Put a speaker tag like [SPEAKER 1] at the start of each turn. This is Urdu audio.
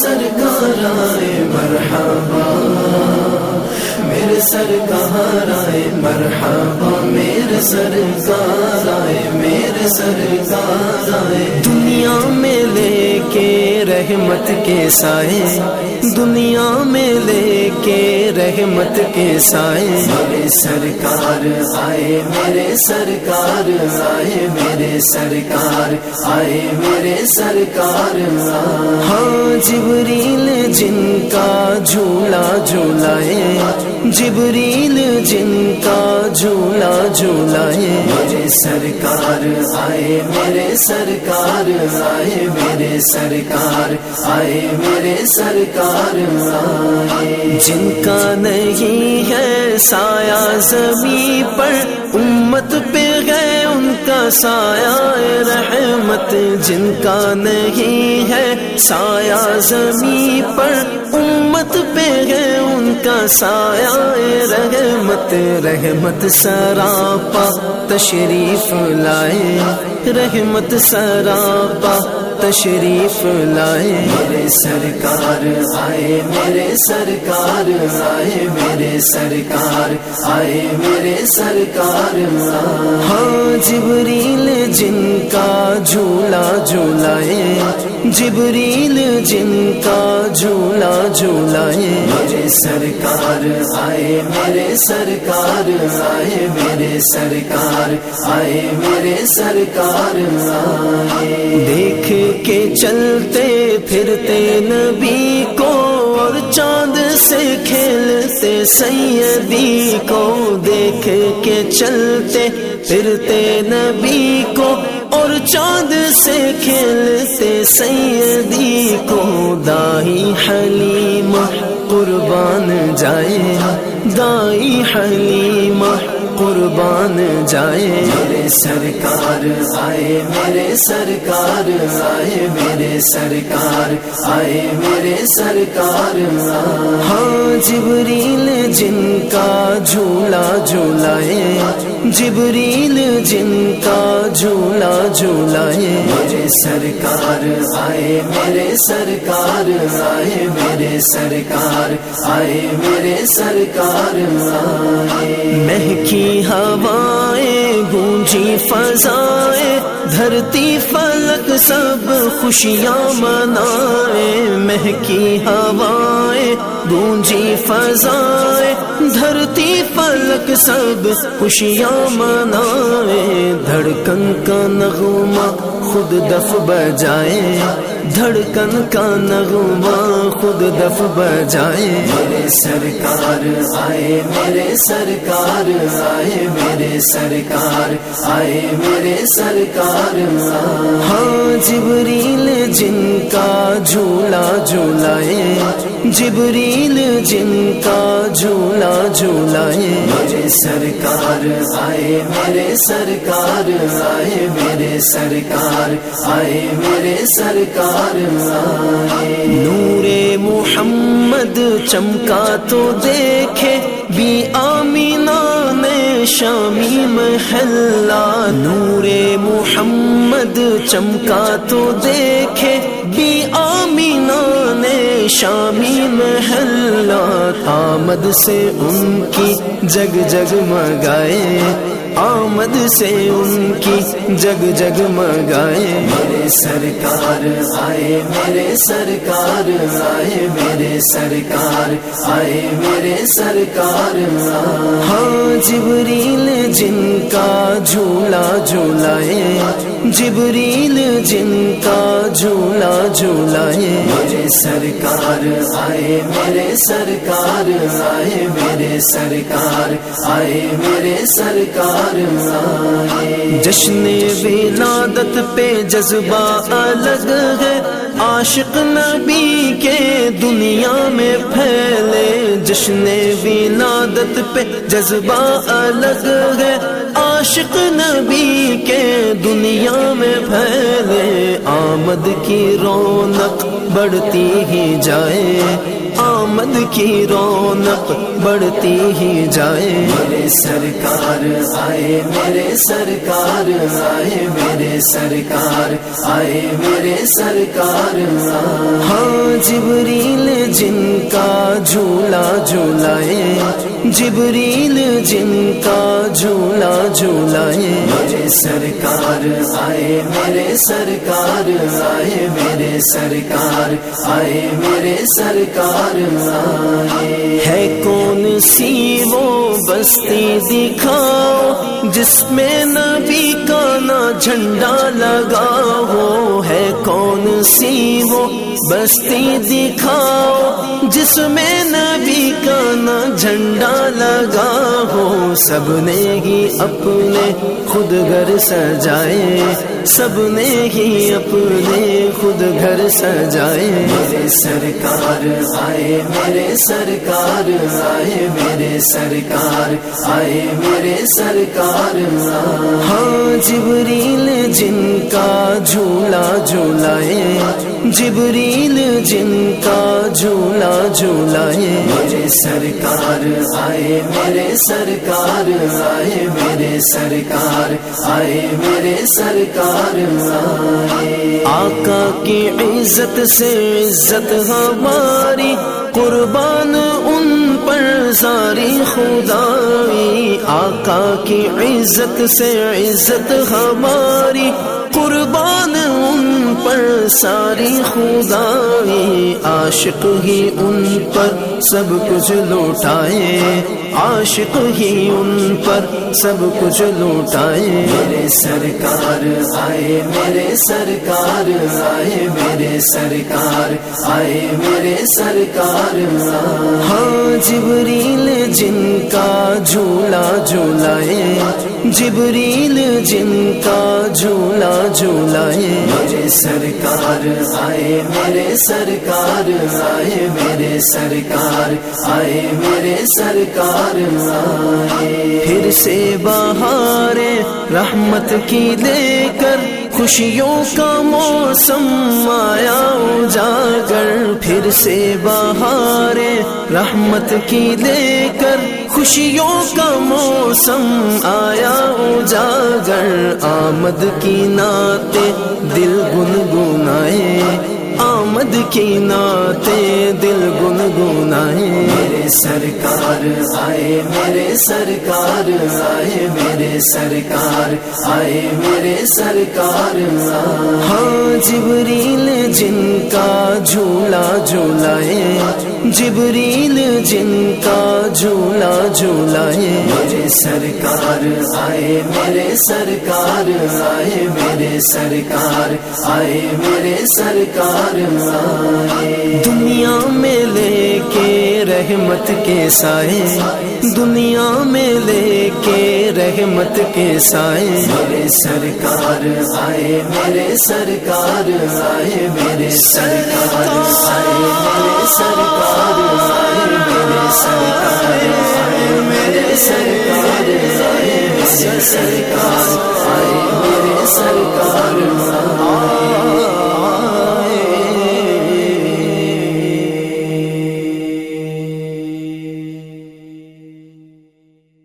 [SPEAKER 1] سرکار آئے مرحبا، میرے سرکار آئے مرحبا، میرے سرکار آئے، میرے سرکار آئے۔ دنیا میں لے کے رحمت کے سائے، دنیا میں لے کے رحمت کے سائے، میرے سرکار آئے، میرے سرکار آئے، میرے سرکار آئے، میرے سرکار آئے۔ ہاں جبریل جن کا جھولا جھولائے، جبریل جن کا جھولا جھولائے، میرے سرکار آئے، میرے سرکار آئے، میرے سرکار آئے، میرے سرکار آئے۔ جن کا نہیں ہے سایہ زمین پر، امت پہ گئے ان کا سایہ رحمت، جن کا نہیں ہے سایہ زمین پر، امت پہ گئے ان کا سایہ رحمت، رحمت سراپا تشریف لائے، رحمت سراپا تشریف لائے، میرے سرکار آئے، میرے سرکار آئے، میرے سرکار آئے، میرے سرکار آئے۔ ہاں جبریل جن کا جھولا جھولائے، جبریل جن کا جھولا جھولائے، میرے سرکار آئے، میرے سرکار آئے، میرے سرکار آئے، میرے سرکار آئے۔ دیکھ کے چلتے پھرتے نبی کو، اور چاند سے کھیلتے سیدی کو، دیکھ کے چلتے پھرتے نبی کو، اور چاند سے کھیلتے سیدی کو، دائی حلیمہ قربان جائے، دائی حلیمہ قربان جائے، میرے سرکار آئے، میرے سرکار آئے، میرے سرکار آئے، میرے سرکار آئے۔ ہاں جبریل جن کا جھولا جھولائے، جبریل جن کا جھولا جھولائے، میرے سرکار آئے، میرے سرکار آئے، میرے سرکار آئے، میرے سرکار آئے۔ مہکی ہوائیں گونجی فضائیں، دھرتی فلک سب خوشیاں منائیں، مہکی ہوائیں گونجی فضائیں، دھرتی فلک سب خوشیاں منائیں، دھڑکن کا نغمہ خود دف بجائے، دھڑکن کا نغمہ خود دف بجائے، میرے سرکار آئے، میرے سرکار آئے، میرے سرکار آئے، میرے سرکار آئے۔ ہاں جبریل جن کا جھولا جھولائے، جبریل جن کا جھولا جھولائے، میرے سرکار آئے، میرے سرکار آئے، میرے سرکار آئے، میرے سرکار آئے۔ نور محمد چمکا تو دیکھے بی آمینہ نے شامی محلہ، نور محمد چمکا تو دیکھے بی آمینہ نے شامی محلہ، آمد سے ان کی جگ جگ مگائے، آمد سے ان کی جگ جگ مگائے، میرے سرکار آئے، میرے سرکار آئے، میرے سرکار آئے، میرے سرکار آئے۔ ہاں جبریل جن کا جھولا جھولائے، جبریل جن کا جھولا جھولائے، میرے سرکار آئے، میرے سرکار آئے، میرے سرکار آئے، میرے سرکار آئے۔ جشن ولادت پہ جذبہ الگ ہے، عاشق نبی کے دنیا میں پھیلے، جشن ولادت پہ جذبہ الگ ہے، عاشق نبی کے دنیا میں پھیلے، آمد کی رونق بڑھتی ہی جائے، آمد کی رونق بڑھتی ہی جائے۔ میرے سرکار آئے، میرے سرکار آئے، میرے سرکار آئے، میرے سرکار آئے۔ ہاں جبریل جن کا جھولا جھولائے، جبریل جن کا جھولا جھولائے۔ میرے سرکار آئے، میرے سرکار آئے، میرے سرکار آئے، میرے سرکار آئے۔ ہے کون سی وہ بستی دکھاؤ جس میں نبی کا نہ جھنڈا لگا ہو، ہے کون سی وہ بستی دکھاؤ جس میں نبی کا نہ جھنڈا لگا ہو۔ سب نے ہی اپنے خود گھر سجائے، سب نے ہی اپنے خود گھر سجائے۔ میرے سرکار آئے، میرے سرکار آئے، میرے سرکار آئے، میرے سرکار آئے۔ ہاں جبریل جن کا جھولا جھولائے، جبریل جن کا جھولا جھولائے۔ میرے سرکار آئے، میرے سرکار آئے، میرے سرکار آئے، میرے سرکار آئے۔ آقا کی عزت سے عزت ہماری، قربان ان پر ساری خدائی۔ آقا کی عزت سے عزت ہماری، قربان ان پر ساری خدائی۔ عاشق ہی ان پر سب کچھ لوٹائے، عاشق ہی ان پر سب کچھ لوٹائے۔ میرے سرکار آئے، میرے سرکار آئے، میرے سرکار آئے، میرے سرکار آئے۔ ہاں جبریل جن کا جھولا جھولائے، جبریل جن کا جھولا جھولائے۔ میرے سرکار آئے، میرے سرکار آئے، میرے سرکار آئے، میرے سرکار آئے۔ پھر سے بہار رحمت کی لے کر خوشیوں کا موسم آیا اجاگر۔ پھر سے بہار رحمت کی لے کر خوشیوں کا موسم آیا اجاگر۔ آمد کی نعتیں دل گنگنائے، آمد کی نعتیں دل گنگنائے۔ میرے سرکار آئے، میرے سرکار آئے، میرے سرکار آئے، میرے سرکار آئے۔ ہاں جبریل جن کا جھولا جھولائے، جبریل جن کا جھولا جھولائے۔ میرے سرکار آئے، میرے سرکار آئے، میرے سرکار آئے، میرے سرکار آئے۔ دنیا میں لے کے رحمت کے سائے، دنیا میں لے کے رحمت کے سائے۔ میرے سرکار آئے، میرے سرکار آئے، میرے سرکار آئے، میرے سرکار آئے، میرے سرکار آئے، میرے سرکار آئے، میرے سرکار آئے، میرے سرکار آئے۔